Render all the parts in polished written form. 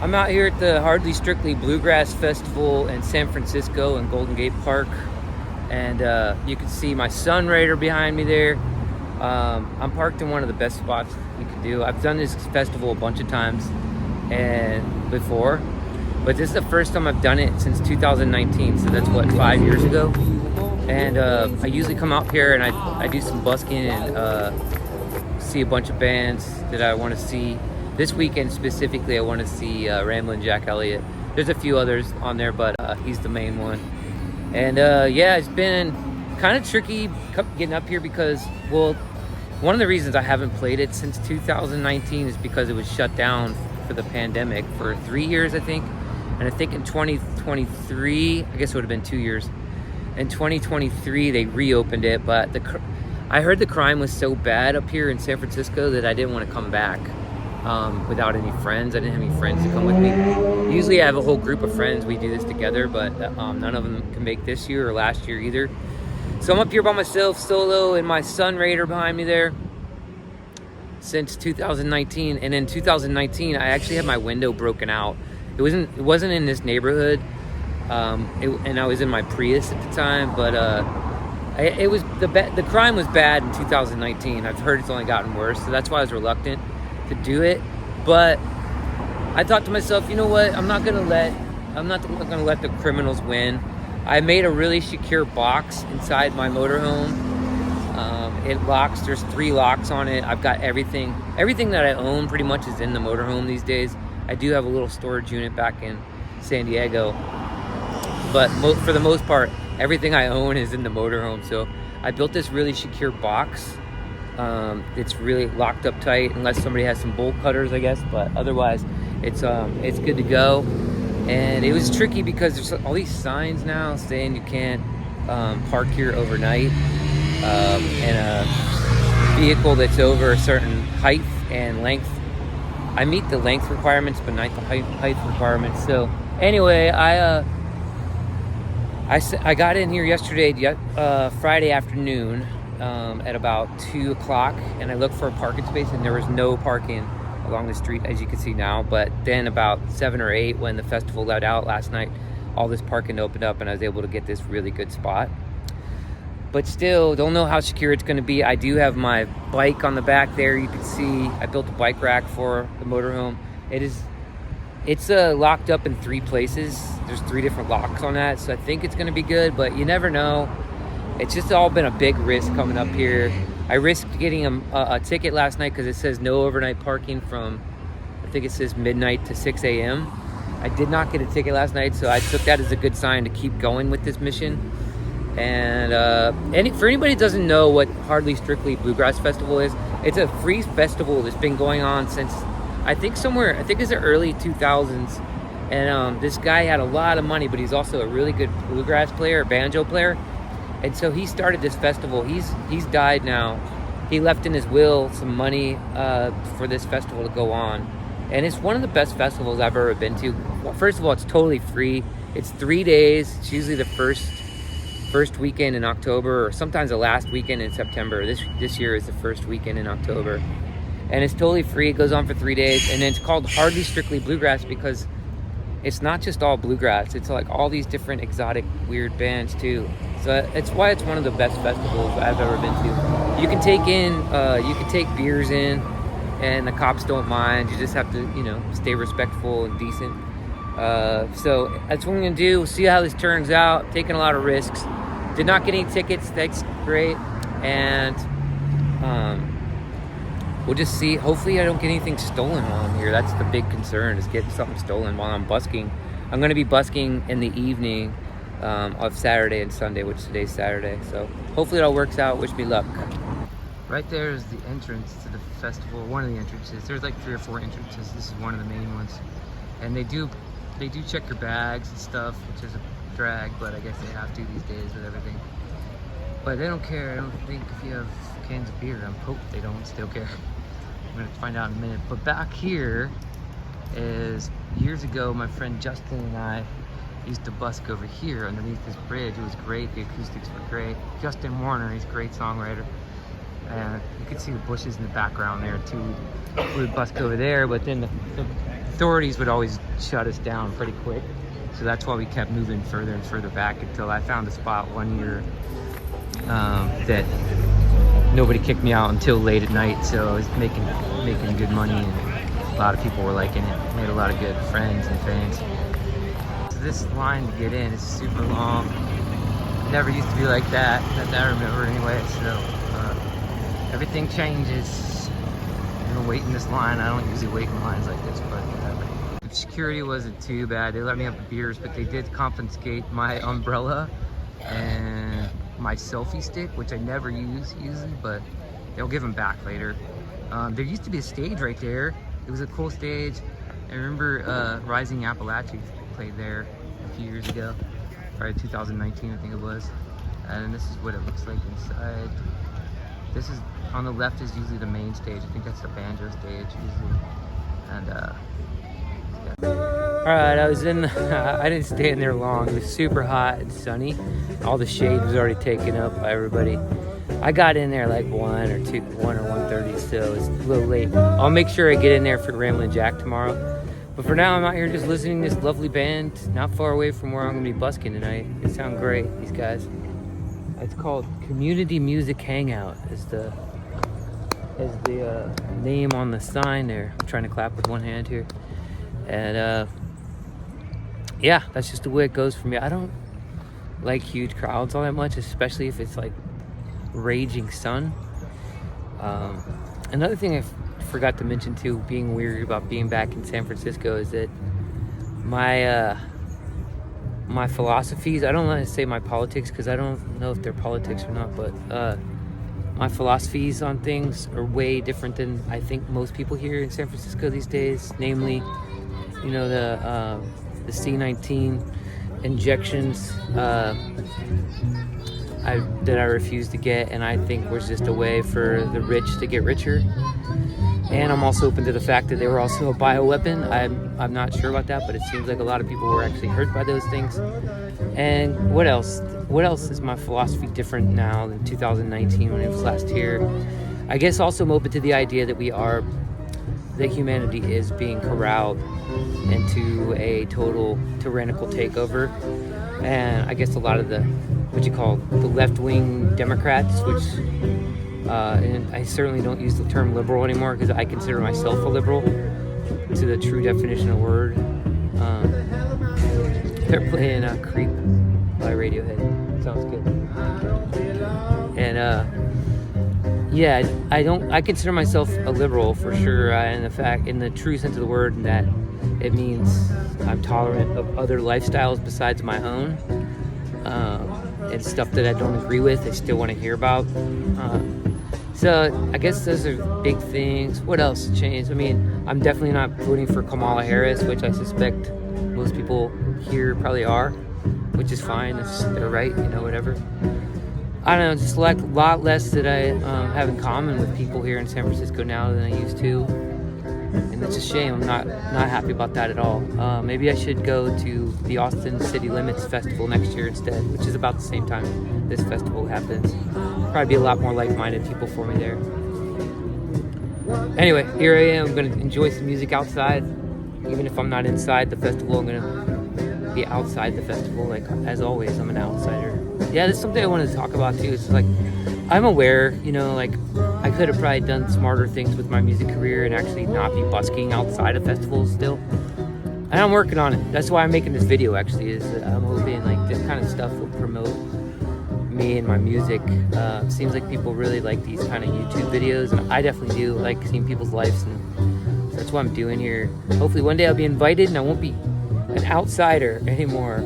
I'm out here at the Hardly Strictly Bluegrass Festival in San Francisco in Golden Gate Park, and you can see my Sunrader behind me there. I'm parked in one of the best spots you can do. I've done this festival a bunch of times and before, but this is the first time I've done it since 2019, so that's what, 5 years ago. And I usually come out here and I do some busking and see a bunch of bands that I want to see. This weekend specifically, I want to see Ramblin' Jack Elliott. There's a few others on there, but he's the main one. And yeah, it's been kind of tricky getting up here because, well, one of the reasons I haven't played it since 2019 is because it was shut down for the pandemic for 3 years, I think. And I think in 2023, I guess it would have been 2 years. In 2023, they reopened it, but I heard the crime was so bad up here in San Francisco that I didn't want to come back. Without any friends. I didn't have any friends to come with me. Usually I have a whole group of friends. We do this together, but none of them can make this year or last year either. So I'm up here by myself, solo, in my Sunrader behind me there since 2019. And in 2019, I actually had my window broken out. It wasn't in this neighborhood, and I was in my Prius at the time. But it was the crime was bad in 2019. I've heard it's only gotten worse, so that's why I was reluctant to do it. But I thought to myself, you know what, I'm not gonna let the criminals win. I made a really secure box inside my motorhome. It locks. There's 3 locks on it. I've got everything that I own pretty much is in the motorhome these days. I do have a little storage unit back in San Diego, but for the most part, everything I own is in the motorhome. So I built this really secure box. It's really locked up tight unless somebody has some bolt cutters, I guess, but otherwise it's good to go. And it was tricky because there's all these signs now saying you can't park here overnight in a vehicle that's over a certain height and length. I meet the length requirements but not the height requirements. So anyway, I got in here yesterday, Friday afternoon, at about 2 o'clock, and I looked for a parking space and there was no parking along the street, as you can see now. But then about 7 or 8, when the festival let out last night, all this parking opened up and I was able to get this really good spot. But still, don't know how secure it's going to be. I do have my bike on the back there. You can see I built a bike rack for the motorhome. It's locked up in 3 places. There's 3 different locks on that, so I think it's going to be good, but you never know. It's just all been a big risk coming up here. I risked getting a ticket last night because it says no overnight parking from, I think it says midnight to 6 a.m. I did not get a ticket last night, so I took that as a good sign to keep going with this mission. And for anybody that doesn't know what Hardly Strictly Bluegrass Festival is, it's a free festival that's been going on since, I think it's the early 2000s. And this guy had a lot of money, but he's also a really good bluegrass player, banjo player. And so he started this festival. He's died now. He left in his will some money for this festival to go on. And it's one of the best festivals I've ever been to. Well, first of all, it's totally free. It's 3 days. It's usually the first weekend in October, or sometimes the last weekend in September. This year is the first weekend in October. And it's totally free. It goes on for 3 days. And it's called Hardly Strictly Bluegrass because it's not just all bluegrass. It's like all these different exotic, weird bands too. So it's why it's one of the best festivals I've ever been to. You can take beers in, and the cops don't mind. You just have to, stay respectful and decent. So that's what I'm gonna do. We'll see how this turns out. Taking a lot of risks. Did not get any tickets. That's great. And we'll just see. Hopefully I don't get anything stolen while I'm here. That's the big concern, is getting something stolen while I'm busking. I'm going to be busking in the evening of Saturday and Sunday, which today's Saturday. So hopefully it all works out. Wish me luck. Right there is the entrance to the festival, one of the entrances. There's like 3 or 4 entrances. This is one of the main ones. And they do check your bags and stuff, which is a drag, but I guess they have to these days with everything. But they don't care. I don't think if you have cans of beer. I hope they don't still care. I'm going to find out in a minute. But back here is, years ago, my friend Justin and I used to busk over here underneath this bridge. It was great. The acoustics were great. Justin Warner, he's a great songwriter. And you can see the bushes in the background there too. We would busk over there, but then the authorities would always shut us down pretty quick. So that's why we kept moving further and further back until I found a spot one year that nobody kicked me out until late at night. So I was making good money, and a lot of people were liking it. Made a lot of good friends and fans. So this line to get in is super long. It never used to be like that I remember anyway. So everything changes. I'm gonna wait in this line. I don't usually wait in lines like this, but whatever. Security wasn't too bad. They let me have the beers, but they did confiscate my umbrella and my selfie stick, which I never use usually, but they'll give them back later. There used to be a stage right there. It was a cool stage. I remember Rising Appalachia played there a few years ago, probably 2019 I think it was. And this is what it looks like inside. This is on the left is usually the main stage. I think that's the banjo stage usually. And yeah. All right, I was in. I didn't stay in there long. It was super hot and sunny. All the shade was already taken up by everybody. I got in there like 1 or 1:30, so it's a little late. I'll make sure I get in there for Ramblin' Jack tomorrow. But for now, I'm out here just listening to this lovely band, not far away from where I'm gonna be busking tonight. They sound great, these guys. It's called Community Music Hangout. Is the name on the sign there. I'm trying to clap with one hand here. And yeah, that's just the way it goes for me. I don't like huge crowds all that much, especially if it's like raging sun. Another thing I forgot to mention too, being weird about being back in San Francisco, is that my philosophies, I don't want to say my politics because I don't know if they're politics or not, but my philosophies on things are way different than I think most people here in San Francisco these days. Namely, you know, the C19 injections that I refuse to get, and I think was just a way for the rich to get richer. And I'm also open to the fact that they were also a bioweapon. I'm not sure about that, but it seems like a lot of people were actually hurt by those things. And what else? What else is my philosophy different now than 2019 when it was last year? I guess also I'm open to the idea that humanity is being corralled into a total tyrannical takeover. And I guess a lot of the left-wing Democrats, which and I certainly don't use the term liberal anymore because I consider myself a liberal to the true definition of the word. They're playing Creep by Radiohead. Sounds good. And yeah, I consider myself a liberal for sure, in the true sense of the word, that it means I'm tolerant of other lifestyles besides my own, and stuff that I don't agree with, I still want to hear about. So I guess those are big things. What else changed? I mean, I'm definitely not voting for Kamala Harris, which I suspect most people here probably are, which is fine. They're right, whatever. I don't know, just like a lot less that I have in common with people here in San Francisco now than I used to. And it's a shame. I'm not happy about that at all. Maybe I should go to the Austin City Limits Festival next year instead, which is about the same time this festival happens. Probably be a lot more like-minded people for me there. Anyway, here I am. I'm going to enjoy some music outside. Even if I'm not inside the festival, I'm going to be outside the festival. Like, as always, I'm an outsider. Yeah, that's something I wanted to talk about too. It's like, I'm aware, like I could have probably done smarter things with my music career and actually not be busking outside of festivals still. And I'm working on it. That's why I'm making this video actually, is I'm hoping like this kind of stuff will promote me and my music. Seems like people really like these kind of YouTube videos, and I definitely do like seeing people's lives, and that's what I'm doing here. Hopefully one day I'll be invited and I won't be an outsider anymore.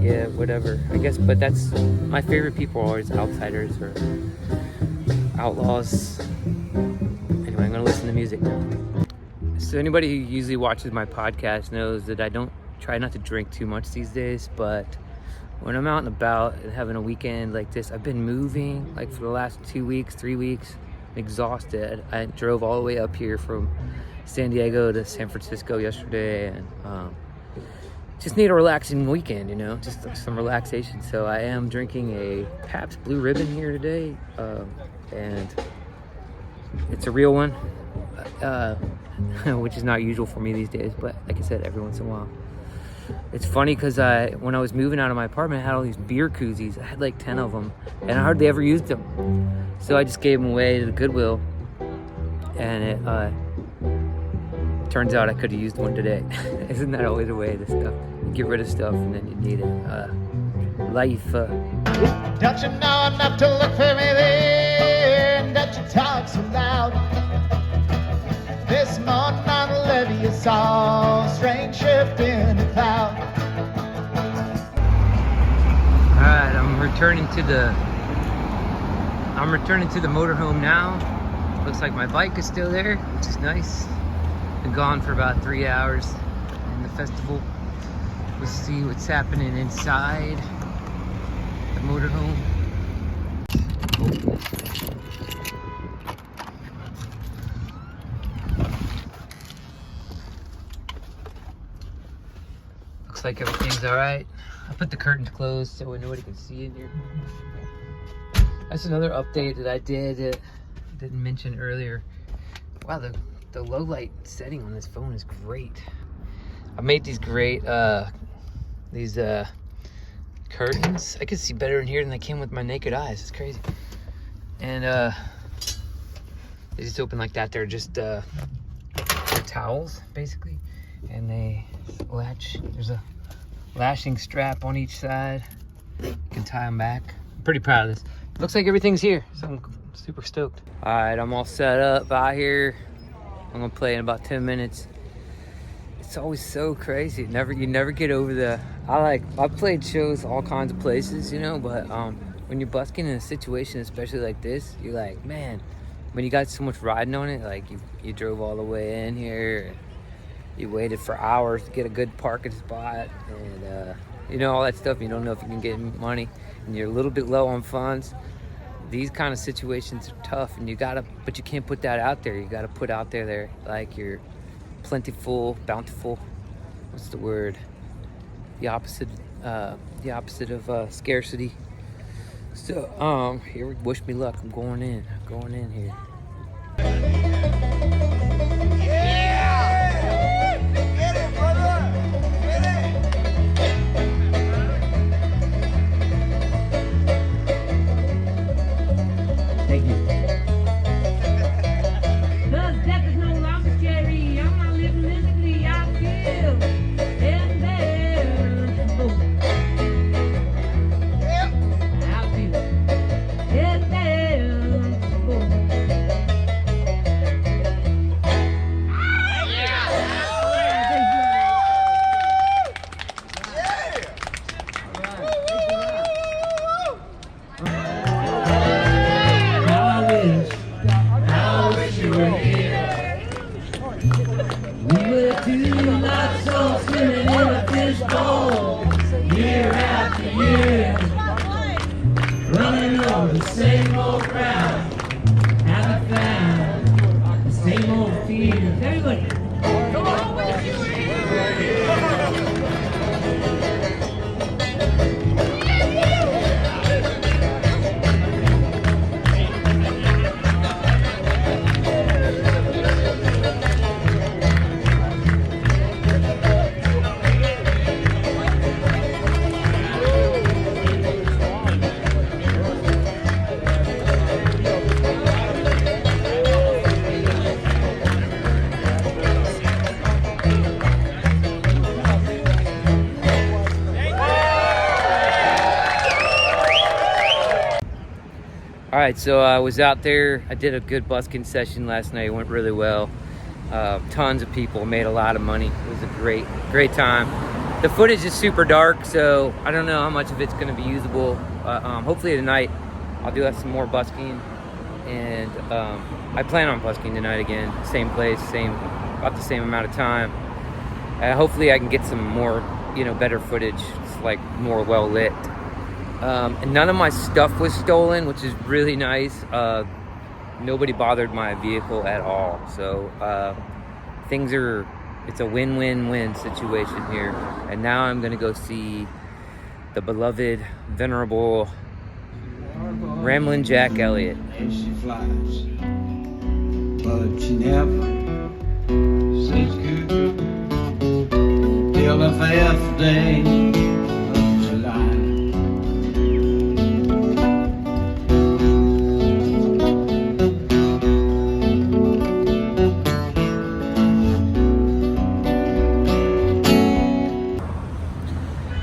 Yeah, whatever, I guess, but that's my favorite people are always outsiders or outlaws. Anyway, I'm gonna listen to music now. So anybody who usually watches my podcast knows that I don't try not to drink too much these days, but when I'm out and about and having a weekend like this, I've been moving like for the last 2 weeks, 3 weeks. I'm exhausted. I drove all the way up here from San Diego to San Francisco yesterday, and just need a relaxing weekend, just some relaxation. So I am drinking a Pabst Blue Ribbon here today. and it's a real one, which is not usual for me these days, but like I said, every once in a while. It's funny because when I was moving out of my apartment, I had all these beer koozies. I had like 10 of them, and I hardly ever used them. So I just gave them away to the Goodwill, and it turns out I could have used one today. Isn't that always a way, this stuff? You get rid of stuff and then you need it. Life. Don't you know enough to look for me there, and don't you talk so loud? This morning on the levee, I saw a strange shift in the cloud. Alright, I'm returning to the motorhome now. Looks like my bike is still there, which is nice. Been gone for about 3 hours in the festival. We'll see what's happening inside the motorhome. Looks like everything's alright. I put the curtains closed so nobody can see in here. That's another update that I didn't mention earlier. Wow, the low light setting on this phone is great. I made these great curtains. I can see better in here than I can with my naked eyes. It's crazy. And they just open like that. They're just they're towels basically, and they latch. There's a lashing strap on each side. You can tie them back. I'm pretty proud of this. Looks like everything's here, so I'm super stoked. All right, I'm all set up out here. I'm gonna play in about 10 minutes. It's always so crazy. You never get over the. I've played shows all kinds of places, you know, but when you're busking in a situation, especially like this, you're like, man, when you got so much riding on it, like you drove all the way in here, and you waited for hours to get a good parking spot, and you know, all that stuff. You don't know if you can get money, and you're a little bit low on funds. These kind of situations are tough, and but you can't put that out there. You gotta put out there like you're plentiful, bountiful. What's the word? The opposite of scarcity. So here, wish me luck. I'm going in here. All right, so I was out there. I did a good busking session last night. It went really well. Tons of people, made a lot of money. It was a great time. The footage is super dark, so I don't know how much of it's going to be usable. Hopefully tonight I'll do some more busking, and I plan on busking tonight again. Same place, about the same amount of time. Hopefully I can get some more, better footage. It's like more well lit. And none of my stuff was stolen, which is really nice. Nobody bothered my vehicle at all. So it's a win-win-win situation here. And now I'm gonna go see the beloved, venerable Ramblin' Jack Elliott. And she flies, but she never says cuckoo till the 5th day of July.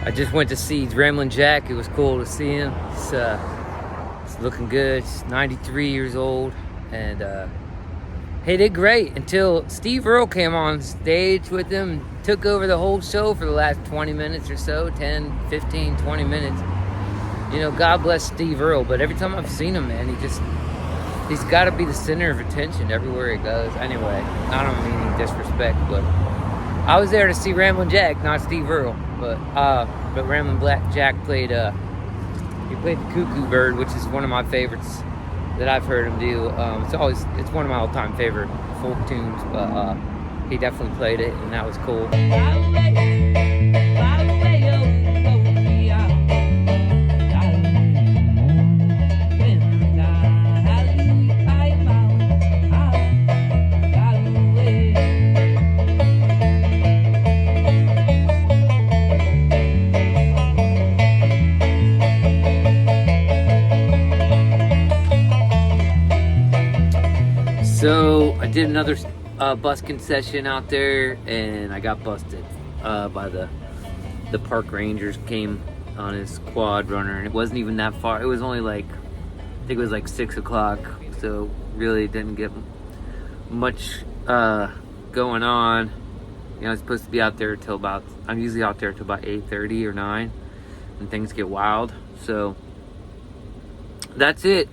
I just went to see Ramblin' Jack. It was cool to see him. He's looking good. He's 93 years old. And he did great until Steve Earle came on stage with him, took over the whole show for the last 20 minutes or so, 10, 15, 20 minutes. You know, God bless Steve Earle, but every time I've seen him, man, he's got to be the center of attention everywhere he goes. Anyway, I don't mean any disrespect, but I was there to see Ramblin' Jack, not Steve Earle. But Ramblin' Jack played the Cuckoo Bird, which is one of my favorites that I've heard him do. It's one of my all-time favorite folk tunes, but he definitely played it, and that was cool. So I did another busking session out there, and I got busted by the park rangers. Came on his quad runner, and it wasn't even that far. It was only like, I think it was like 6 o'clock, so really didn't get much going on. You know, I was supposed to be out there till about, I'm usually out there till about 8:30 or 9, and things get wild. So that's it.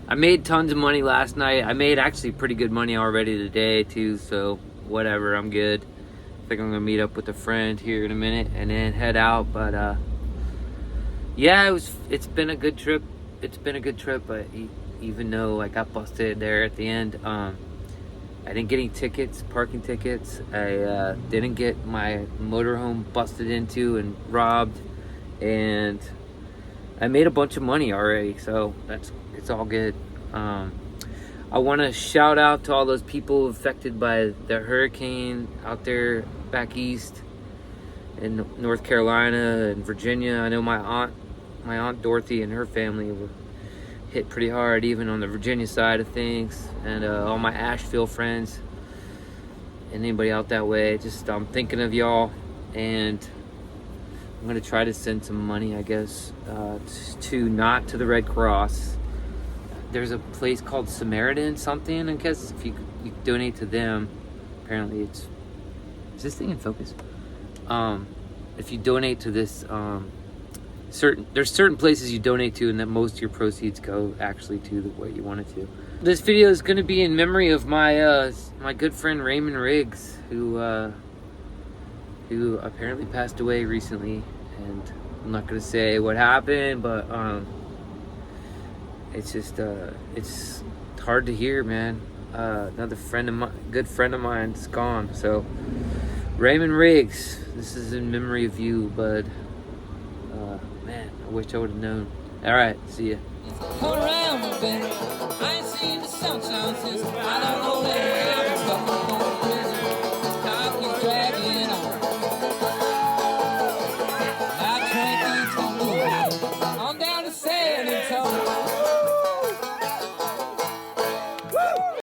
I made tons of money last night. I made actually pretty good money already today too, so whatever, I'm good. I think I'm gonna meet up with a friend here in a minute and then head out. But yeah, it's been a good trip. But even though I got busted there at the end, I didn't get any tickets, parking tickets. I didn't get my motorhome busted into and robbed, and I made a bunch of money already, so it's all good. I want to shout out to all those people affected by the hurricane out there back east in North Carolina and Virginia. I know my aunt Dorothy and her family were hit pretty hard, even on the Virginia side of things, and all my Asheville friends and anybody out that way. Just I'm thinking of y'all, and I'm gonna try to send some money, I guess, not to the Red Cross. There's a place called Samaritan something, I guess, if you donate to them. Apparently is this thing in focus? If you donate to this, there's certain places you donate to, and that most of your proceeds go actually to what you want it to. This video is going to be in memory of my my good friend Raymond Riggs, who apparently passed away recently, and I'm not going to say what happened, but it's just it's hard to hear, man. Another good friend of mine is gone. So Raymond Riggs, this is in memory of you, bud. Man, I wish I would have known. All right, see ya. Around a bit, I ain't seen the sunshine since I don't know where.